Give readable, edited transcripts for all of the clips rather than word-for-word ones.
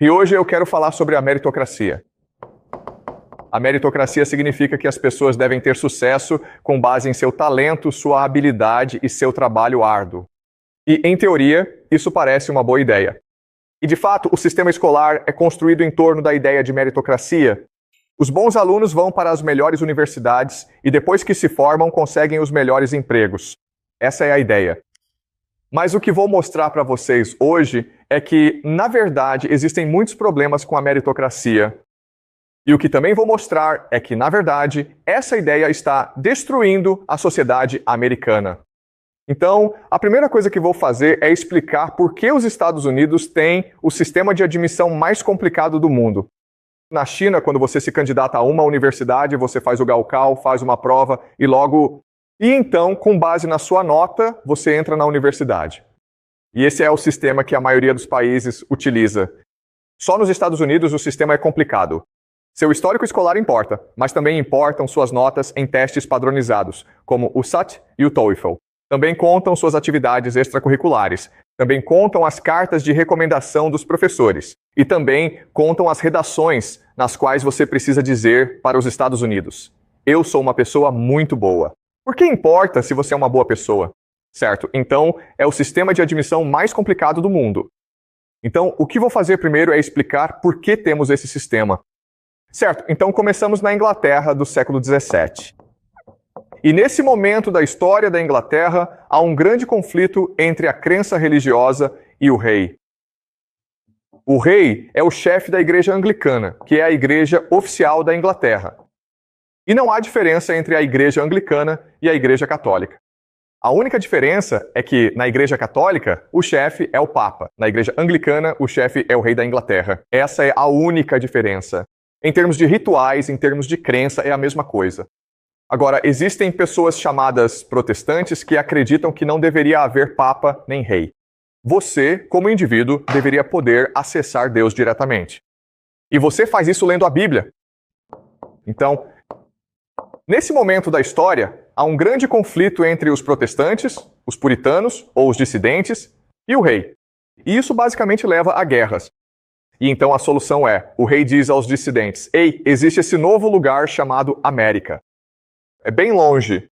E hoje eu quero falar sobre a meritocracia. A meritocracia significa que as pessoas devem ter sucesso com base em seu talento, sua habilidade e seu trabalho árduo. E, em teoria, isso parece uma boa ideia. E, de fato, o sistema escolar é construído em torno da ideia de meritocracia. Os bons alunos vão para as melhores universidades e, depois que se formam, conseguem os melhores empregos. Essa é a ideia. Mas o que vou mostrar para vocês hoje é que, na verdade, existem muitos problemas com a meritocracia. E o que também vou mostrar é que, na verdade, essa ideia está destruindo a sociedade americana. Então, a primeira coisa que vou fazer é explicar por que os Estados Unidos têm o sistema de admissão mais complicado do mundo. Na China, quando você se candidata a uma universidade, você faz o Gaokao, faz uma prova e logo... E então, com base na sua nota, você entra na universidade. E esse é o sistema que a maioria dos países utiliza. Só nos Estados Unidos o sistema é complicado. Seu histórico escolar importa, mas também importam suas notas em testes padronizados, como o SAT e o TOEFL. Também contam suas atividades extracurriculares. Também contam as cartas de recomendação dos professores. E também contam as redações nas quais você precisa dizer para os Estados Unidos: eu sou uma pessoa muito boa. Por que importa se você é uma boa pessoa? Certo, então é o sistema de admissão mais complicado do mundo. Então, o que vou fazer primeiro é explicar por que temos esse sistema. Certo, então começamos na Inglaterra do século XVII. E nesse momento da história da Inglaterra, há um grande conflito entre a crença religiosa e o rei. O rei é o chefe da igreja anglicana, que é a igreja oficial da Inglaterra. E não há diferença entre a igreja anglicana e a igreja católica. A única diferença é que, na igreja católica, o chefe é o papa. Na igreja anglicana, o chefe é o rei da Inglaterra. Essa é a única diferença. Em termos de rituais, em termos de crença, é a mesma coisa. Agora, existem pessoas chamadas protestantes que acreditam que não deveria haver papa nem rei. Você, como indivíduo, deveria poder acessar Deus diretamente. E você faz isso lendo a Bíblia. Então, nesse momento da história, há um grande conflito entre os protestantes, os puritanos, ou os dissidentes, e o rei. E isso basicamente leva a guerras. E então a solução é, o rei diz aos dissidentes: ei, existe esse novo lugar chamado América. É bem longe.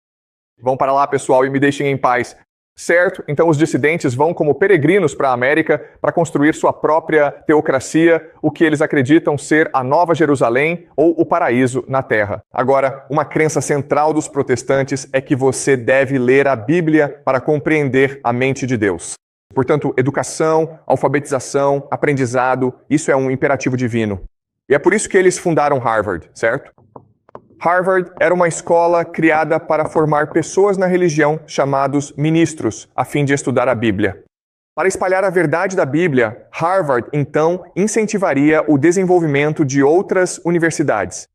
Vão para lá, pessoal, e me deixem em paz. Certo? Então os dissidentes vão como peregrinos para a América para construir sua própria teocracia, o que eles acreditam ser a Nova Jerusalém ou o paraíso na Terra. Agora, uma crença central dos protestantes é que você deve ler a Bíblia para compreender a mente de Deus. Portanto, educação, alfabetização, aprendizado, isso é um imperativo divino. E é por isso que eles fundaram Harvard, certo? Harvard era uma escola criada para formar pessoas na religião chamados ministros, a fim de estudar a Bíblia. Para espalhar a verdade da Bíblia, Harvard, então, incentivaria o desenvolvimento de outras universidades.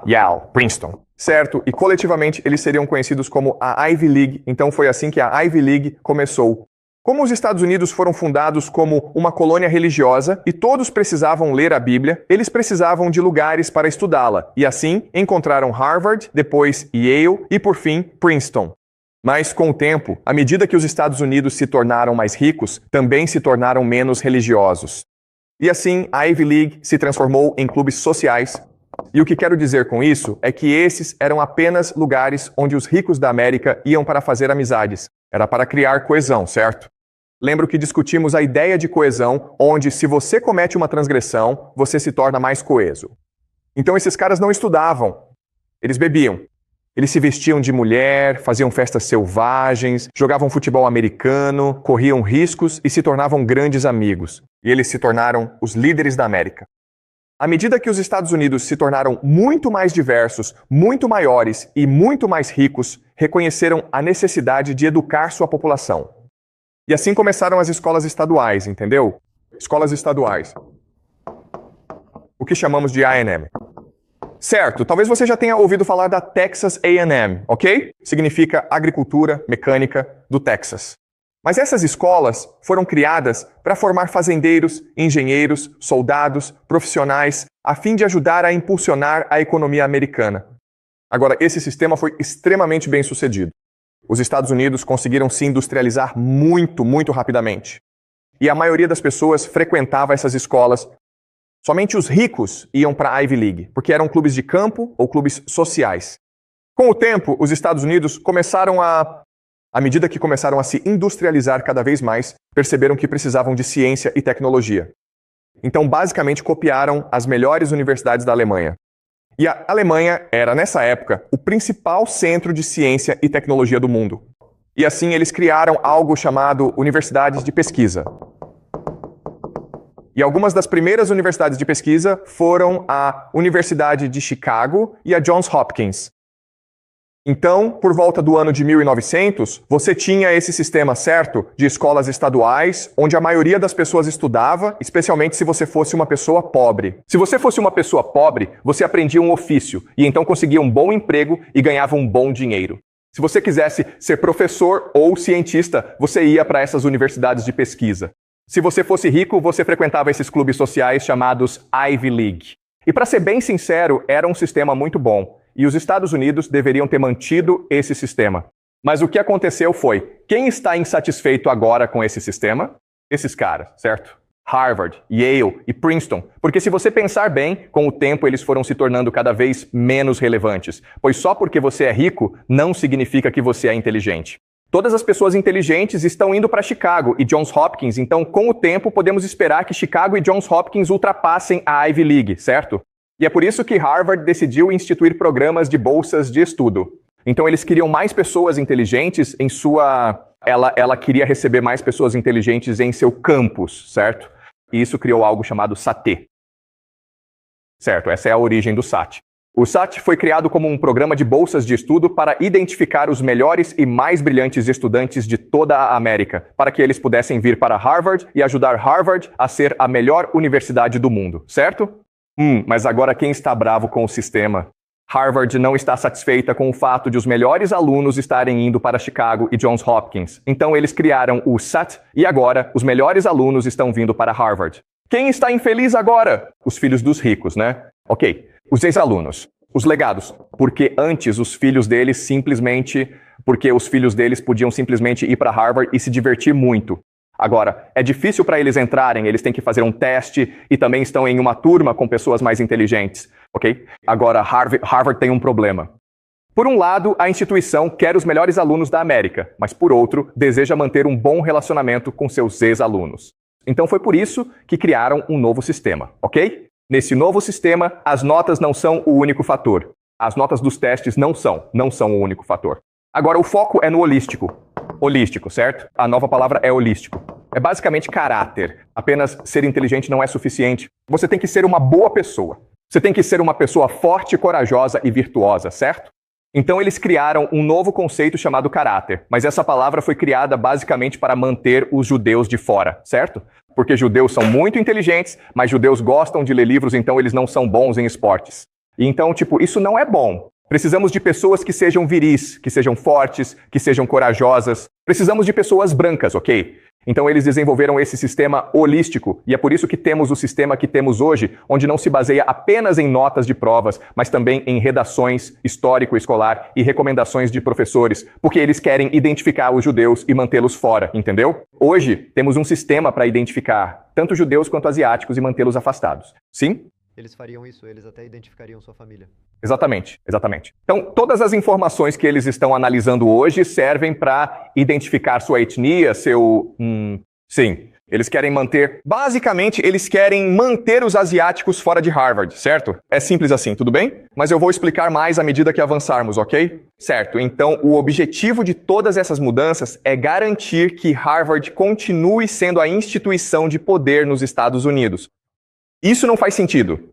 Yale, Princeton. Certo, e coletivamente eles seriam conhecidos como a Ivy League, então foi assim que a Ivy League começou. Como os Estados Unidos foram fundados como uma colônia religiosa e todos precisavam ler a Bíblia, eles precisavam de lugares para estudá-la. E assim, encontraram Harvard, depois Yale e, por fim, Princeton. Mas, com o tempo, à medida que os Estados Unidos se tornaram mais ricos, também se tornaram menos religiosos. E assim, a Ivy League se transformou em clubes sociais. E o que quero dizer com isso é que esses eram apenas lugares onde os ricos da América iam para fazer amizades. Era para criar coesão, certo? Lembro que discutimos a ideia de coesão, onde se você comete uma transgressão, você se torna mais coeso. Então esses caras não estudavam, eles bebiam. Eles se vestiam de mulher, faziam festas selvagens, jogavam futebol americano, corriam riscos e se tornavam grandes amigos. E eles se tornaram os líderes da América. À medida que os Estados Unidos se tornaram muito mais diversos, muito maiores e muito mais ricos, reconheceram a necessidade de educar sua população. E assim começaram as escolas estaduais, entendeu? Escolas estaduais. O que chamamos de A&M. Certo, talvez você já tenha ouvido falar da Texas A&M, ok? Significa Agricultura Mecânica do Texas. Mas essas escolas foram criadas para formar fazendeiros, engenheiros, soldados, profissionais, a fim de ajudar a impulsionar a economia americana. Agora, esse sistema foi extremamente bem sucedido. Os Estados Unidos conseguiram se industrializar muito rapidamente. E a maioria das pessoas frequentava essas escolas Somente os ricos iam para a Ivy League, porque eram clubes de campo ou clubes sociais. Com o tempo, os Estados Unidos à medida que começaram a se industrializar cada vez mais, perceberam que precisavam de ciência e tecnologia. Então, basicamente, copiaram as melhores universidades da Alemanha. E a Alemanha era, nessa época, o principal centro de ciência e tecnologia do mundo. E assim, eles criaram algo chamado universidades de pesquisa. E algumas das primeiras universidades de pesquisa foram a Universidade de Chicago e a Johns Hopkins. Então, por volta do ano de 1900, você tinha esse sistema, certo, de escolas estaduais, onde a maioria das pessoas estudava, especialmente se você fosse uma pessoa pobre. Se você fosse uma pessoa pobre, você aprendia um ofício, e então conseguia um bom emprego e ganhava um bom dinheiro. Se você quisesse ser professor ou cientista, você ia para essas universidades de pesquisa. Se você fosse rico, você frequentava esses clubes sociais chamados Ivy League. E para ser bem sincero, era um sistema muito bom. E os Estados Unidos deveriam ter mantido esse sistema. Mas o que aconteceu foi, quem está insatisfeito agora com esse sistema? Esses caras, certo? Harvard, Yale e Princeton. Porque se você pensar bem, com o tempo eles foram se tornando cada vez menos relevantes. Pois só porque você é rico, não significa que você é inteligente. Todas as pessoas inteligentes estão indo para Chicago e Johns Hopkins, então com o tempo podemos esperar que Chicago e Johns Hopkins ultrapassem a Ivy League, certo? E é por isso que Harvard decidiu instituir programas de bolsas de estudo. Então eles queriam mais pessoas inteligentes em sua... Ela queria receber mais pessoas inteligentes em seu campus, certo? E isso criou algo chamado SAT. Certo, essa é a origem do SAT. O SAT foi criado como um programa de bolsas de estudo para identificar os melhores e mais brilhantes estudantes de toda a América, para que eles pudessem vir para Harvard e ajudar Harvard a ser a melhor universidade do mundo, certo? Mas agora quem está bravo com o sistema? Harvard não está satisfeita com o fato de os melhores alunos estarem indo para Chicago e Johns Hopkins. Então eles criaram o SAT e agora os melhores alunos estão vindo para Harvard. Quem está infeliz agora? Os filhos dos ricos, né? Ok. Os ex-alunos, os legados, porque antes os filhos deles podiam simplesmente ir para Harvard e se divertir muito. Agora, é difícil para eles entrarem, eles têm que fazer um teste e também estão em uma turma com pessoas mais inteligentes, ok? Agora, Harvard tem um problema. Por um lado, a instituição quer os melhores alunos da América, mas por outro, deseja manter um bom relacionamento com seus ex-alunos. Então foi por isso que criaram um novo sistema, ok? Nesse novo sistema, as notas não são o único fator. As notas dos testes não são o único fator. Agora, o foco é no holístico. Holístico, certo? A nova palavra é holístico. É basicamente caráter. Apenas ser inteligente não é suficiente. Você tem que ser uma boa pessoa. Você tem que ser uma pessoa forte, corajosa e virtuosa, certo? Então eles criaram um novo conceito chamado caráter. Mas essa palavra foi criada basicamente para manter os judeus de fora, certo? Porque judeus são muito inteligentes, mas judeus gostam de ler livros, então eles não são bons em esportes. E então, isso não é bom. Precisamos de pessoas que sejam viris, que sejam fortes, que sejam corajosas. Precisamos de pessoas brancas, ok? Então eles desenvolveram esse sistema holístico, e é por isso que temos o sistema que temos hoje, onde não se baseia apenas em notas de provas, mas também em redações, histórico escolar e recomendações de professores, porque eles querem identificar os judeus e mantê-los fora, entendeu? Hoje temos um sistema para identificar tanto judeus quanto asiáticos e mantê-los afastados. Sim? Eles fariam isso, eles até identificariam sua família. Exatamente. Então, todas as informações que eles estão analisando hoje servem para identificar sua etnia, Sim. Eles querem manter... Basicamente, eles querem manter os asiáticos fora de Harvard, certo? É simples assim, tudo bem? Mas eu vou explicar mais à medida que avançarmos, ok? Certo. Então, o objetivo de todas essas mudanças é garantir que Harvard continue sendo a instituição de poder nos Estados Unidos. Isso não faz sentido.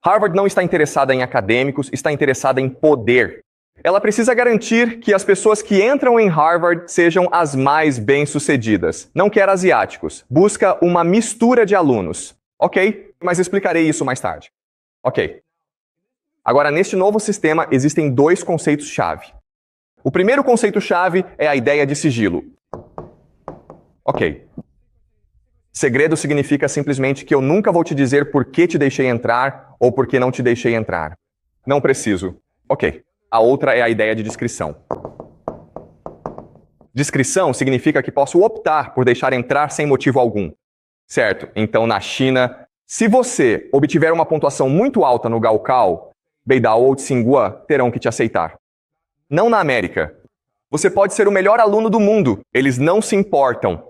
Harvard não está interessada em acadêmicos, está interessada em poder. Ela precisa garantir que as pessoas que entram em Harvard sejam as mais bem-sucedidas. Não quer asiáticos. Busca uma mistura de alunos. Ok, mas explicarei isso mais tarde. Ok. Agora, neste novo sistema, existem dois conceitos-chave. O primeiro conceito-chave é a ideia de sigilo. Ok. Segredo significa simplesmente que eu nunca vou te dizer por que te deixei entrar ou por que não te deixei entrar. Não preciso. Ok. A outra é a ideia de discrição. Discrição significa que posso optar por deixar entrar sem motivo algum. Certo? Então, na China, Se você obtiver uma pontuação muito alta no Gaokao, Beidao ou Tsinghua terão que te aceitar. Não na América. Você pode ser o melhor aluno do mundo. Eles não se importam.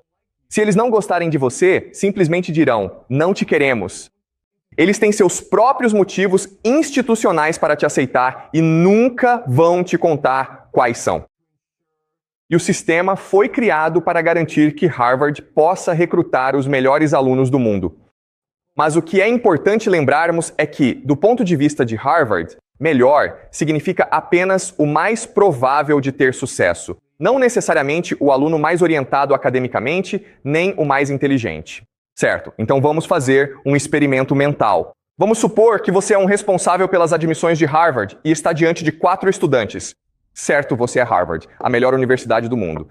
Se eles não gostarem de você, simplesmente dirão, não te queremos. Eles têm seus próprios motivos institucionais para te aceitar e nunca vão te contar quais são. E o sistema foi criado para garantir que Harvard possa recrutar os melhores alunos do mundo. Mas o que é importante lembrarmos é que, do ponto de vista de Harvard, melhor significa apenas o mais provável de ter sucesso, não necessariamente o aluno mais orientado academicamente, nem o mais inteligente. Certo, então vamos fazer um experimento mental. Vamos supor que você é um responsável pelas admissões de Harvard e está diante de 4 estudantes. Certo, você é Harvard, a melhor universidade do mundo.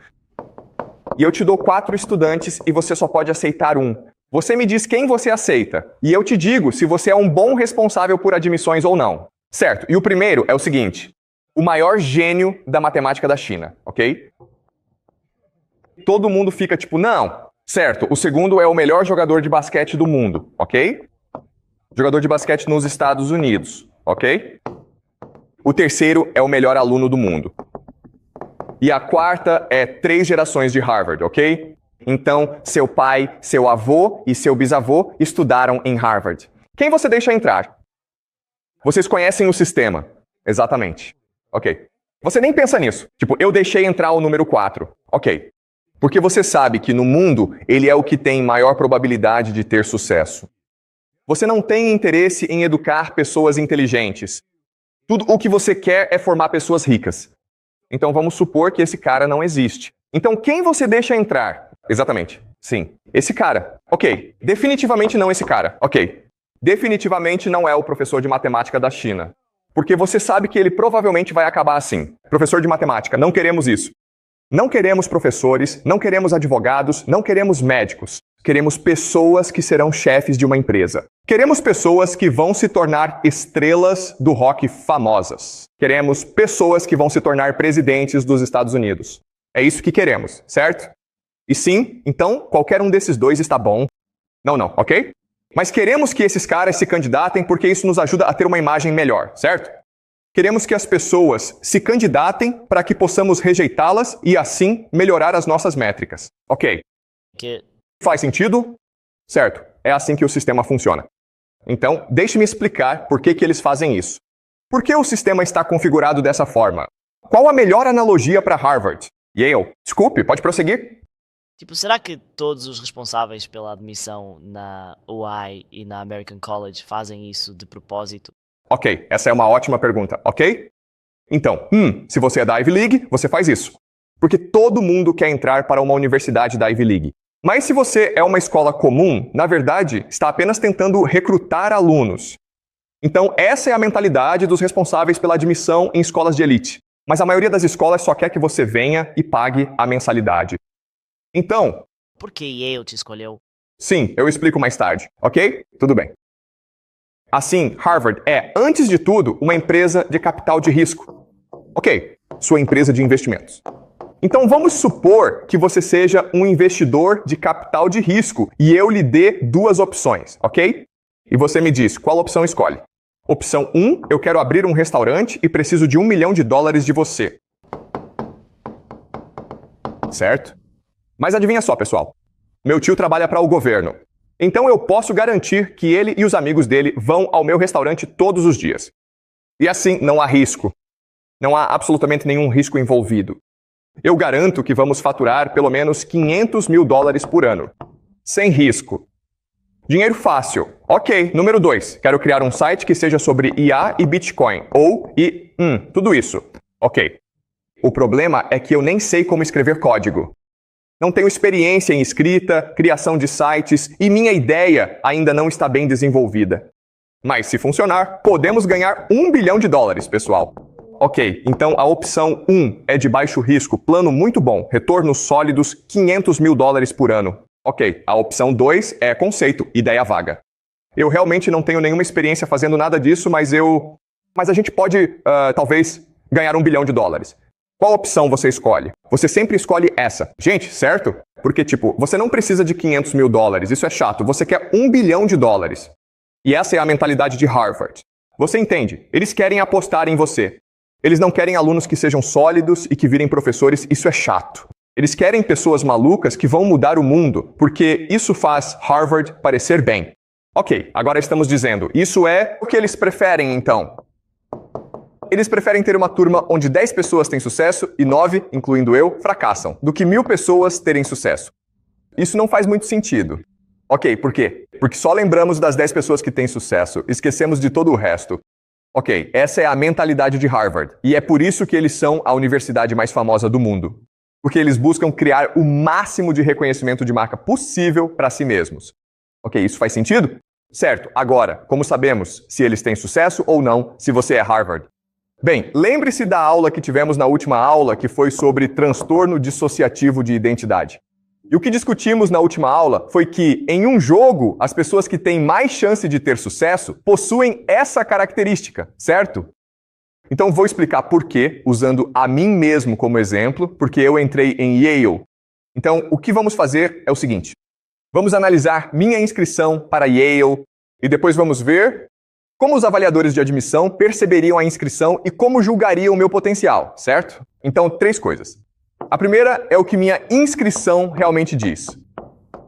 E eu te dou 4 estudantes e você só pode aceitar um. Você me diz quem você aceita, e eu te digo se você é um bom responsável por admissões ou não. Certo, e o primeiro é o seguinte, o maior gênio da matemática da China, ok? Todo mundo fica tipo, não, certo, o segundo é o melhor jogador de basquete do mundo, ok? Jogador de basquete nos Estados Unidos, ok? O terceiro é o melhor aluno do mundo. E a quarta é 3 gerações de Harvard, ok? Então, seu pai, seu avô e seu bisavô estudaram em Harvard. Quem você deixa entrar? Vocês conhecem o sistema. Exatamente. Ok. Você nem pensa nisso. Tipo, eu deixei entrar o número 4. Ok. Porque você sabe que no mundo, ele é o que tem maior probabilidade de ter sucesso. Você não tem interesse em educar pessoas inteligentes. Tudo o que você quer é formar pessoas ricas. Então vamos supor que esse cara não existe. Então quem você deixa entrar? Exatamente. Sim. Esse cara. Ok. Definitivamente não esse cara. Ok. Definitivamente não é o professor de matemática da China. Porque você sabe que ele provavelmente vai acabar assim. Professor de matemática, não queremos isso. Não queremos professores, não queremos advogados, não queremos médicos. Queremos pessoas que serão chefes de uma empresa. Queremos pessoas que vão se tornar estrelas do rock famosas. Queremos pessoas que vão se tornar presidentes dos Estados Unidos. É isso que queremos, certo? E sim, então, qualquer um desses dois está bom. Não, ok? Mas queremos que esses caras se candidatem porque isso nos ajuda a ter uma imagem melhor, certo? Queremos que as pessoas se candidatem para que possamos rejeitá-las e assim melhorar as nossas métricas. Ok. Faz sentido? Certo. É assim que o sistema funciona. Então, deixe-me explicar por que eles fazem isso. Por que o sistema está configurado dessa forma? Qual a melhor analogia para Harvard? Yale. Desculpe, pode prosseguir? Tipo, será que todos os responsáveis pela admissão na UI e na American College fazem isso de propósito? Ok, essa é uma ótima pergunta, ok? Então, se você é da Ivy League, você faz isso. Porque todo mundo quer entrar para uma universidade da Ivy League. Mas se você é uma escola comum, na verdade, está apenas tentando recrutar alunos. Então, essa é a mentalidade dos responsáveis pela admissão em escolas de elite. Mas a maioria das escolas só quer que você venha e pague a mensalidade. Então... Por que Yale te escolheu? Sim, eu explico mais tarde, ok? Tudo bem. Assim, Harvard é, antes de tudo, uma empresa de capital de risco. Ok, sua empresa de investimentos. Então vamos supor que você seja um investidor de capital de risco e eu lhe dê 2 opções, ok? E você me diz, qual opção escolhe? Opção 1, eu quero abrir um restaurante e preciso de $1 milhão de você. Certo? Mas adivinha só, pessoal. Meu tio trabalha para o governo. Então eu posso garantir que ele e os amigos dele vão ao meu restaurante todos os dias. E assim, não há risco. Não há absolutamente nenhum risco envolvido. Eu garanto que vamos faturar pelo menos $500 mil por ano. Sem risco. Dinheiro fácil. Ok, número 2. Quero criar um site que seja sobre IA e Bitcoin. Tudo isso. Ok. O problema é que eu nem sei como escrever código. Não tenho experiência em escrita, criação de sites e minha ideia ainda não está bem desenvolvida. Mas se funcionar, podemos ganhar $1 bilhão, pessoal. Ok, então a opção 1 é de baixo risco, plano muito bom, retornos sólidos, $500 mil por ano. Ok, a opção 2 é conceito, ideia vaga. Eu realmente não tenho nenhuma experiência fazendo nada disso, mas a gente pode, talvez, ganhar $1 bilhão. qual opção você escolhe? Você sempre escolhe essa. Gente, certo? Porque, tipo, você não precisa de 500 mil dólares, isso é chato. Você quer $1 bilhão. E essa é a mentalidade de Harvard. Você entende? Eles querem apostar em você. Eles não querem alunos que sejam sólidos e que virem professores, isso é chato. Eles querem pessoas malucas que vão mudar o mundo, porque isso faz Harvard parecer bem. Ok, agora estamos dizendo, isso é o que eles preferem então. Eles preferem ter uma turma onde 10 pessoas têm sucesso e 9, incluindo eu, fracassam, do que 1000 pessoas terem sucesso. Isso não faz muito sentido. Ok, por quê? Porque só lembramos das 10 pessoas que têm sucesso, esquecemos de todo o resto. Ok, essa é a mentalidade de Harvard, e é por isso que eles são a universidade mais famosa do mundo. Porque eles buscam criar o máximo de reconhecimento de marca possível para si mesmos. Ok, isso faz sentido? Certo, agora, como sabemos se eles têm sucesso ou não, se você é Harvard? Bem, lembre-se da aula que tivemos na última aula, que foi sobre transtorno dissociativo de identidade. E o que discutimos na última aula foi que, em um jogo, as pessoas que têm mais chance de ter sucesso possuem essa característica, certo? Então vou explicar por quê, usando a mim mesmo como exemplo, porque eu entrei em Yale. Então, o que vamos fazer é o seguinte. Vamos analisar minha inscrição para Yale e depois vamos ver como os avaliadores de admissão perceberiam a inscrição e como julgariam o meu potencial, certo? Então, 3 coisas. A primeira é o que minha inscrição realmente diz.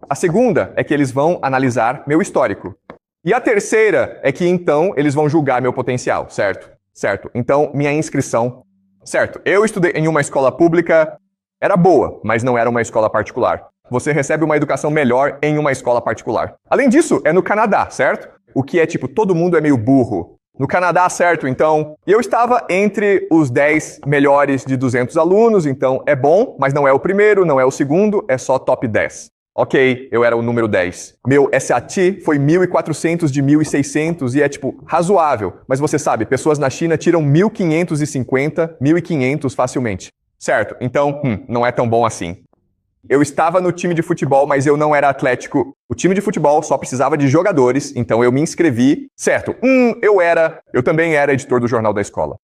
A segunda é que eles vão analisar meu histórico. E a terceira é que, então, eles vão julgar meu potencial, certo? Certo. Então, minha inscrição. Certo. Eu estudei em uma escola pública, era boa, mas não era uma escola particular. Você recebe uma educação melhor em uma escola particular. Além disso, é no Canadá, certo? O que é tipo, todo mundo é meio burro. No Canadá, certo, então, eu estava entre os 10 melhores de 200 alunos, então é bom, mas não é o primeiro, não é o segundo, é só top 10. Ok, eu era o número 10. Meu SAT foi 1.400 de 1.600 e é tipo, razoável. Mas você sabe, pessoas na China tiram 1.550, 1.500 facilmente. Certo, então, não é tão bom assim. Eu estava no time de futebol, mas eu não era atlético. O time de futebol só precisava de jogadores, então eu me inscrevi. Certo, eu também era editor do jornal da escola.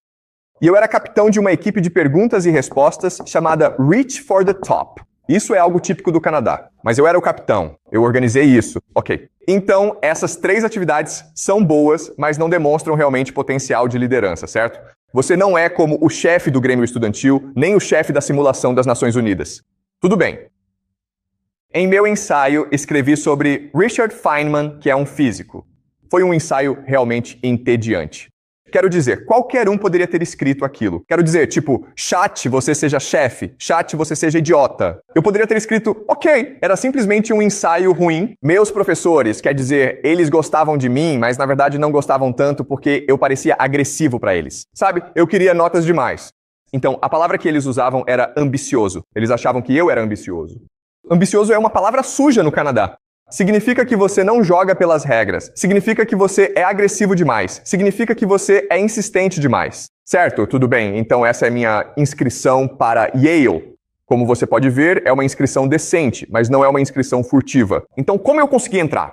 E eu era capitão de uma equipe de perguntas e respostas chamada Reach for the Top. Isso é algo típico do Canadá. Mas eu era o capitão, eu organizei isso. Ok. Então, essas 3 atividades são boas, mas não demonstram realmente potencial de liderança, certo? Você não é como o chefe do Grêmio Estudantil, nem o chefe da simulação das Nações Unidas. Tudo bem. Em meu ensaio, escrevi sobre Richard Feynman, que é um físico. Foi um ensaio realmente entediante. Quero dizer, qualquer um poderia ter escrito aquilo. Quero dizer, tipo, chat, você seja chefe, chat, você seja idiota. Eu poderia ter escrito, ok, era simplesmente um ensaio ruim. Meus professores, quer dizer, eles gostavam de mim, mas na verdade não gostavam tanto porque eu parecia agressivo para eles. Sabe, eu queria notas demais. Então, a palavra que eles usavam era ambicioso. Eles achavam que eu era ambicioso. Ambicioso é uma palavra suja no Canadá. Significa que você não joga pelas regras. Significa que você é agressivo demais. Significa que você é insistente demais. Certo? Tudo bem. Então essa é minha inscrição para Yale. Como você pode ver, é uma inscrição decente, mas não é uma inscrição furtiva. Então como eu consegui entrar?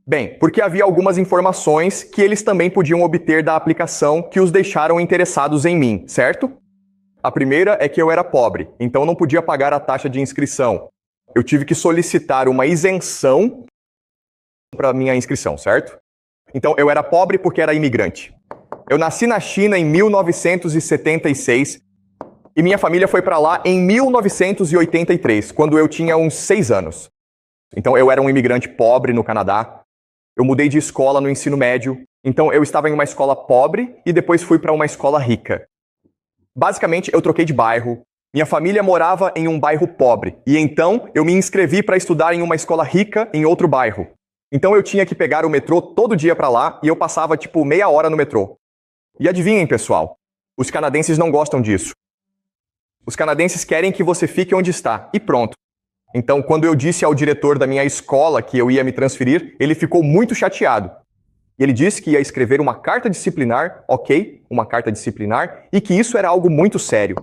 Bem, porque havia algumas informações que eles também podiam obter da aplicação que os deixaram interessados em mim, certo? A primeira é que eu era pobre, então não podia pagar a taxa de inscrição. Eu tive que solicitar uma isenção para minha inscrição, certo? Então, eu era pobre porque era imigrante. Eu nasci na China em 1976 e minha família foi para lá em 1983, quando eu tinha uns 6 anos. Então, eu era um imigrante pobre no Canadá. Eu mudei de escola no ensino médio. Então, eu estava em uma escola pobre e depois fui para uma escola rica. Basicamente, eu troquei de bairro. Minha família morava em um bairro pobre, e então eu me inscrevi para estudar em uma escola rica em outro bairro. Então eu tinha que pegar o metrô todo dia para lá, e eu passava tipo meia hora no metrô. E adivinhem, pessoal, os canadenses não gostam disso. Os canadenses querem que você fique onde está, e pronto. Então, quando eu disse ao diretor da minha escola que eu ia me transferir, ele ficou muito chateado. E ele disse que ia escrever uma carta disciplinar, ok, uma carta disciplinar, e que isso era algo muito sério.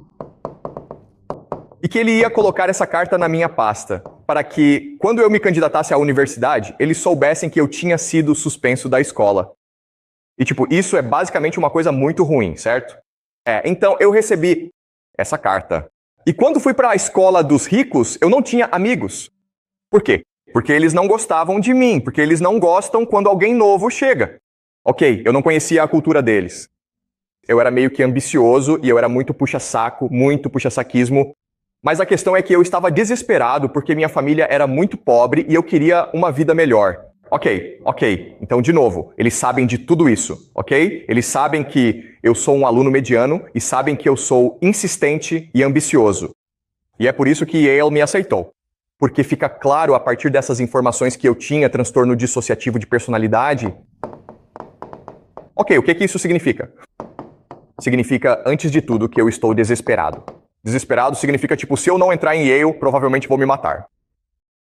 E que ele ia colocar essa carta na minha pasta, para que, quando eu me candidatasse à universidade, eles soubessem que eu tinha sido suspenso da escola. E, tipo, isso é basicamente uma coisa muito ruim, certo? Então, eu recebi essa carta. E quando fui para a escola dos ricos, eu não tinha amigos. Por quê? Porque eles não gostavam de mim, porque eles não gostam quando alguém novo chega. Ok, eu não conhecia a cultura deles. Eu era meio que ambicioso e eu era muito puxa-saco, muito puxa-saquismo. Mas a questão é que eu estava desesperado porque minha família era muito pobre e eu queria uma vida melhor. Ok. Então, de novo, eles sabem de tudo isso, ok? Eles sabem que eu sou um aluno mediano e sabem que eu sou insistente e ambicioso. E é por isso que Yale me aceitou. Porque fica claro a partir dessas informações que eu tinha transtorno dissociativo de personalidade. Ok, o que isso significa? Significa, antes de tudo, que eu estou desesperado. Desesperado significa, tipo, se eu não entrar em Yale, provavelmente vou me matar.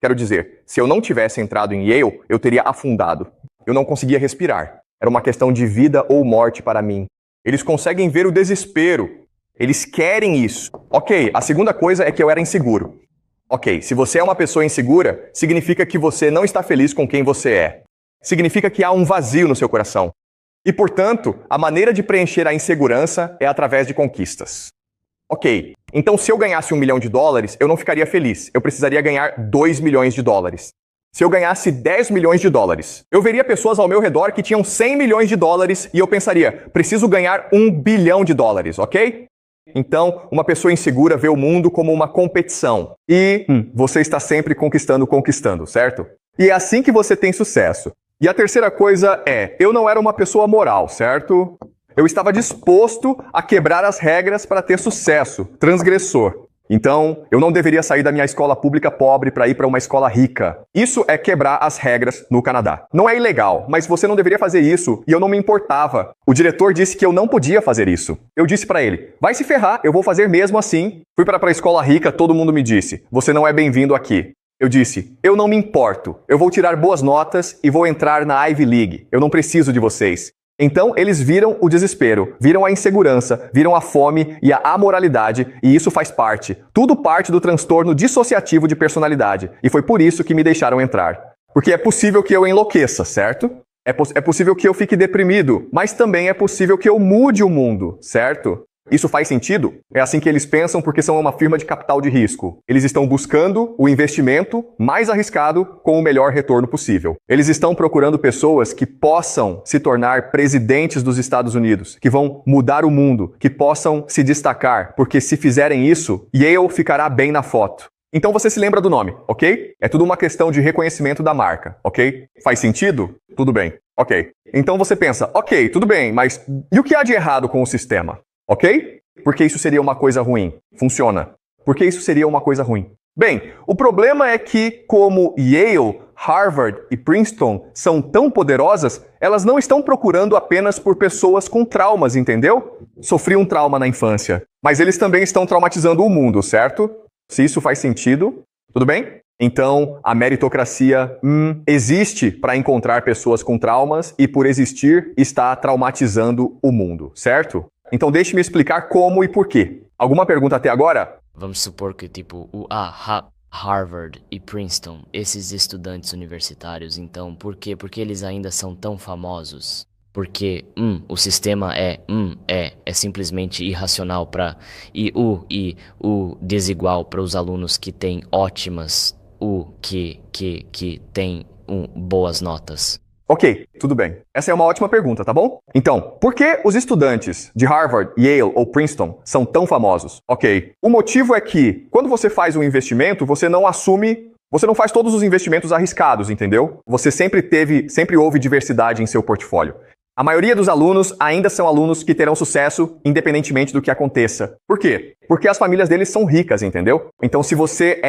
Quero dizer, se eu não tivesse entrado em Yale, eu teria afundado. Eu não conseguia respirar. Era uma questão de vida ou morte para mim. Eles conseguem ver o desespero. Eles querem isso. Ok, a segunda coisa é que eu era inseguro. Ok, se você é uma pessoa insegura, significa que você não está feliz com quem você é. Significa que há um vazio no seu coração. E, portanto, a maneira de preencher a insegurança é através de conquistas. Ok, então se eu ganhasse $1 milhão, eu não ficaria feliz. Eu precisaria ganhar $2 milhões. Se eu ganhasse $10 milhões, eu veria pessoas ao meu redor que tinham $100 milhões e eu pensaria, preciso ganhar $1 bilhão, ok? Então, uma pessoa insegura vê o mundo como uma competição. E você está sempre conquistando, certo? E é assim que você tem sucesso. E a terceira coisa é, eu não era uma pessoa moral, certo? Eu estava disposto a quebrar as regras para ter sucesso, transgressor. Então, eu não deveria sair da minha escola pública pobre para ir para uma escola rica. Isso é quebrar as regras no Canadá. Não é ilegal, mas você não deveria fazer isso e eu não me importava. O diretor disse que eu não podia fazer isso. Eu disse para ele, vai se ferrar, eu vou fazer mesmo assim. Fui para a escola rica, todo mundo me disse, você não é bem-vindo aqui. Eu disse, eu não me importo, eu vou tirar boas notas e vou entrar na Ivy League. Eu não preciso de vocês. Então, eles viram o desespero, viram a insegurança, viram a fome e a amoralidade, e isso faz parte. Tudo parte do transtorno dissociativo de personalidade. E foi por isso que me deixaram entrar. Porque é possível que eu enlouqueça, certo? É possível que eu fique deprimido, mas também é possível que eu mude o mundo, certo? Isso faz sentido? É assim que eles pensam porque são uma firma de capital de risco. Eles estão buscando o investimento mais arriscado com o melhor retorno possível. Eles estão procurando pessoas que possam se tornar presidentes dos Estados Unidos, que vão mudar o mundo, que possam se destacar, porque se fizerem isso, Yale ficará bem na foto. Então você se lembra do nome, ok? É tudo uma questão de reconhecimento da marca, ok? Faz sentido? Tudo bem, ok. Então você pensa, ok, tudo bem, mas e o que há de errado com o sistema? Ok? Porque isso seria uma coisa ruim. Funciona. Porque isso seria uma coisa ruim. Bem, o problema é que, como Yale, Harvard e Princeton são tão poderosas, elas não estão procurando apenas por pessoas com traumas, entendeu? Sofri um trauma na infância. Mas eles também estão traumatizando o mundo, certo? Se isso faz sentido, tudo bem? Então, a meritocracia existe para encontrar pessoas com traumas e, por existir, está traumatizando o mundo, certo? Então deixe-me explicar como e por quê. Alguma pergunta até agora? Vamos supor que, tipo, Harvard e Princeton, esses estudantes universitários, então, por quê? Porque eles ainda são tão famosos? Porque, o sistema é simplesmente irracional e desigual para os alunos que têm ótimas, que têm boas notas. Ok, tudo bem. Essa é uma ótima pergunta, tá bom? Então, por que os estudantes de Harvard, Yale ou Princeton são tão famosos? Ok, o motivo é que quando você faz um investimento, você não faz todos os investimentos arriscados, entendeu? Você sempre houve diversidade em seu portfólio. A maioria dos alunos ainda são alunos que terão sucesso independentemente do que aconteça. Por quê? Porque as famílias deles são ricas, entendeu? Então, se você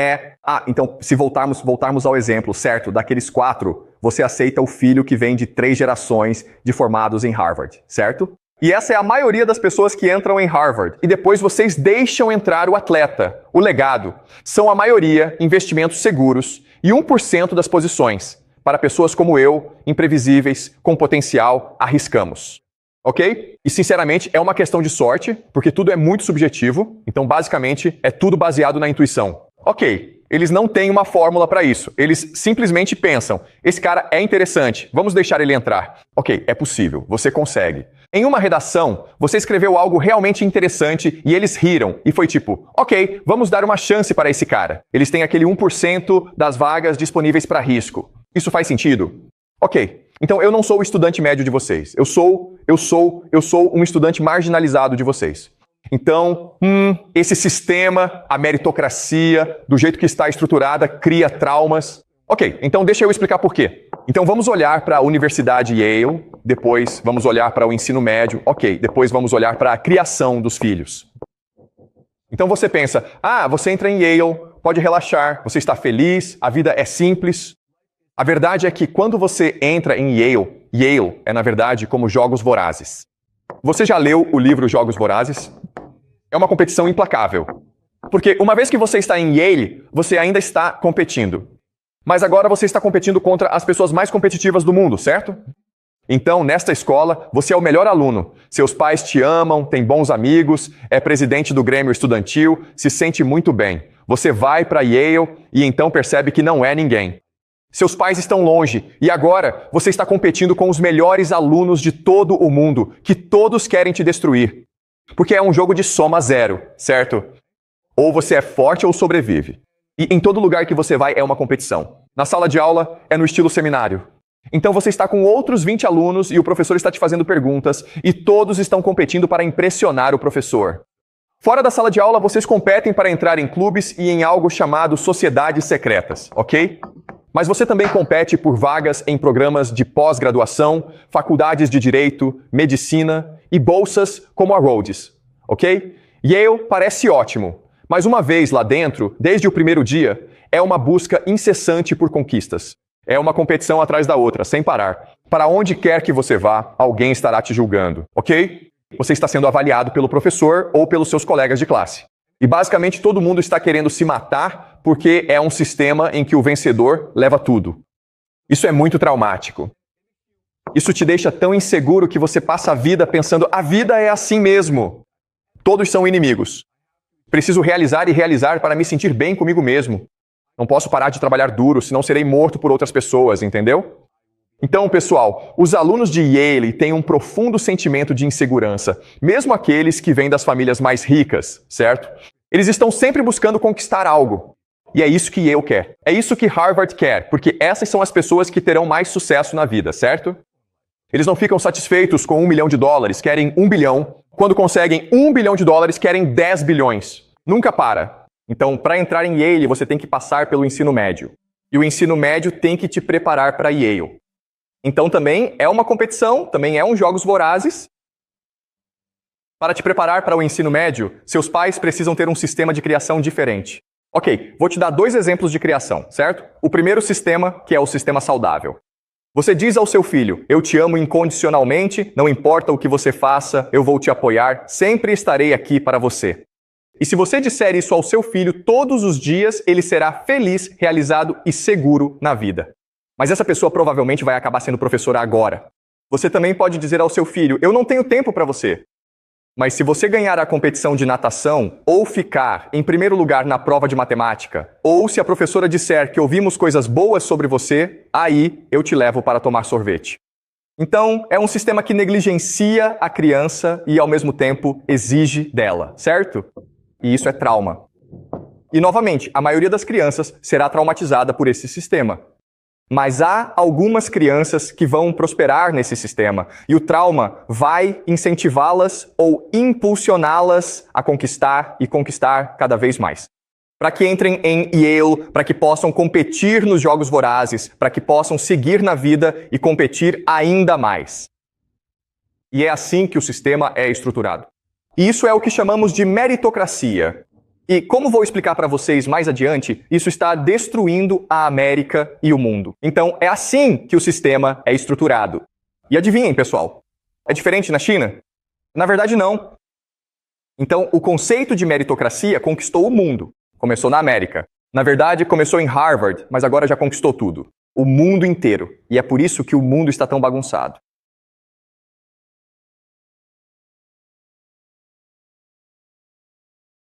se voltarmos ao exemplo, certo? Daqueles 4, você aceita o filho que vem de 3 gerações de formados em Harvard, certo? E essa é a maioria das pessoas que entram em Harvard. E depois vocês deixam entrar o atleta, o legado. São a maioria investimentos seguros e 1% das posições. Para pessoas como eu, imprevisíveis, com potencial, arriscamos. Ok? E sinceramente é uma questão de sorte, porque tudo é muito subjetivo, então basicamente é tudo baseado na intuição. Ok, eles não têm uma fórmula para isso, eles simplesmente pensam, esse cara é interessante, vamos deixar ele entrar. Ok, é possível, você consegue. Em uma redação, você escreveu algo realmente interessante e eles riram. E foi tipo, ok, vamos dar uma chance para esse cara. Eles têm aquele 1% das vagas disponíveis para risco. Isso faz sentido? Ok, então eu não sou o estudante médio de vocês. Eu sou um estudante marginalizado de vocês. Então, esse sistema, a meritocracia, do jeito que está estruturada, cria traumas. Ok, então deixa eu explicar por quê. Então vamos olhar para a Universidade Yale, depois vamos olhar para o ensino médio, ok, depois vamos olhar para a criação dos filhos. Então você pensa, você entra em Yale, pode relaxar, você está feliz, a vida é simples. A verdade é que quando você entra em Yale, Yale é na verdade como Jogos Vorazes. Você já leu o livro Jogos Vorazes? É uma competição implacável. Porque uma vez que você está em Yale, você ainda está competindo. Mas agora você está competindo contra as pessoas mais competitivas do mundo, certo? Então, nesta escola, você é o melhor aluno. Seus pais te amam, tem bons amigos, é presidente do Grêmio Estudantil, se sente muito bem. Você vai para Yale e então percebe que não é ninguém. Seus pais estão longe e agora você está competindo com os melhores alunos de todo o mundo, que todos querem te destruir. Porque é um jogo de soma zero, certo? Ou você é forte ou sobrevive. E em todo lugar que você vai é uma competição. Na sala de aula é no estilo seminário. Então você está com outros 20 alunos e o professor está te fazendo perguntas e todos estão competindo para impressionar o professor. Fora da sala de aula, vocês competem para entrar em clubes e em algo chamado sociedades secretas, ok? Mas você também compete por vagas em programas de pós-graduação, faculdades de direito, medicina e bolsas como a Rhodes, ok? Yale parece ótimo. Mas uma vez lá dentro, desde o primeiro dia, é uma busca incessante por conquistas. É uma competição atrás da outra, sem parar. Para onde quer que você vá, alguém estará te julgando, ok? Você está sendo avaliado pelo professor ou pelos seus colegas de classe. E basicamente todo mundo está querendo se matar porque é um sistema em que o vencedor leva tudo. Isso é muito traumático. Isso te deixa tão inseguro que você passa a vida pensando, a vida é assim mesmo. Todos são inimigos. Preciso realizar e realizar para me sentir bem comigo mesmo. Não posso parar de trabalhar duro, senão serei morto por outras pessoas, entendeu? Então, pessoal, os alunos de Yale têm um profundo sentimento de insegurança, mesmo aqueles que vêm das famílias mais ricas, certo? Eles estão sempre buscando conquistar algo. E é isso que Yale quer. É isso que Harvard quer, porque essas são as pessoas que terão mais sucesso na vida, certo? Eles não ficam satisfeitos com $1 milhão, querem 1 bilhão. Quando conseguem $1 bilhão, querem 10 bilhões. Nunca para. Então, para entrar em Yale, você tem que passar pelo ensino médio. E o ensino médio tem que te preparar para Yale. Então, também é uma competição, também é um jogos vorazes. Para te preparar para o ensino médio, seus pais precisam ter um sistema de criação diferente. Ok, vou te dar 2 exemplos de criação, certo? O primeiro sistema, que é o sistema saudável. Você diz ao seu filho, eu te amo incondicionalmente, não importa o que você faça, eu vou te apoiar, sempre estarei aqui para você. E se você disser isso ao seu filho todos os dias, ele será feliz, realizado e seguro na vida. Mas essa pessoa provavelmente vai acabar sendo professora agora. Você também pode dizer ao seu filho, eu não tenho tempo para você. Mas se você ganhar a competição de natação, ou ficar em primeiro lugar na prova de matemática, ou se a professora disser que ouvimos coisas boas sobre você, aí eu te levo para tomar sorvete. Então, é um sistema que negligencia a criança e, ao mesmo tempo, exige dela, certo? E isso é trauma. E, novamente, a maioria das crianças será traumatizada por esse sistema. Mas há algumas crianças que vão prosperar nesse sistema e o trauma vai incentivá-las ou impulsioná-las a conquistar e conquistar cada vez mais. Para que entrem em Yale, para que possam competir nos jogos vorazes, para que possam seguir na vida e competir ainda mais. E é assim que o sistema é estruturado. E isso é o que chamamos de meritocracia. E como vou explicar para vocês mais adiante, isso está destruindo a América e o mundo. Então, é assim que o sistema é estruturado. E adivinhem, pessoal, é diferente na China? Na verdade, não. Então, o conceito de meritocracia conquistou o mundo. Começou na América. Na verdade, começou em Harvard, mas agora já conquistou tudo. O mundo inteiro. E é por isso que o mundo está tão bagunçado.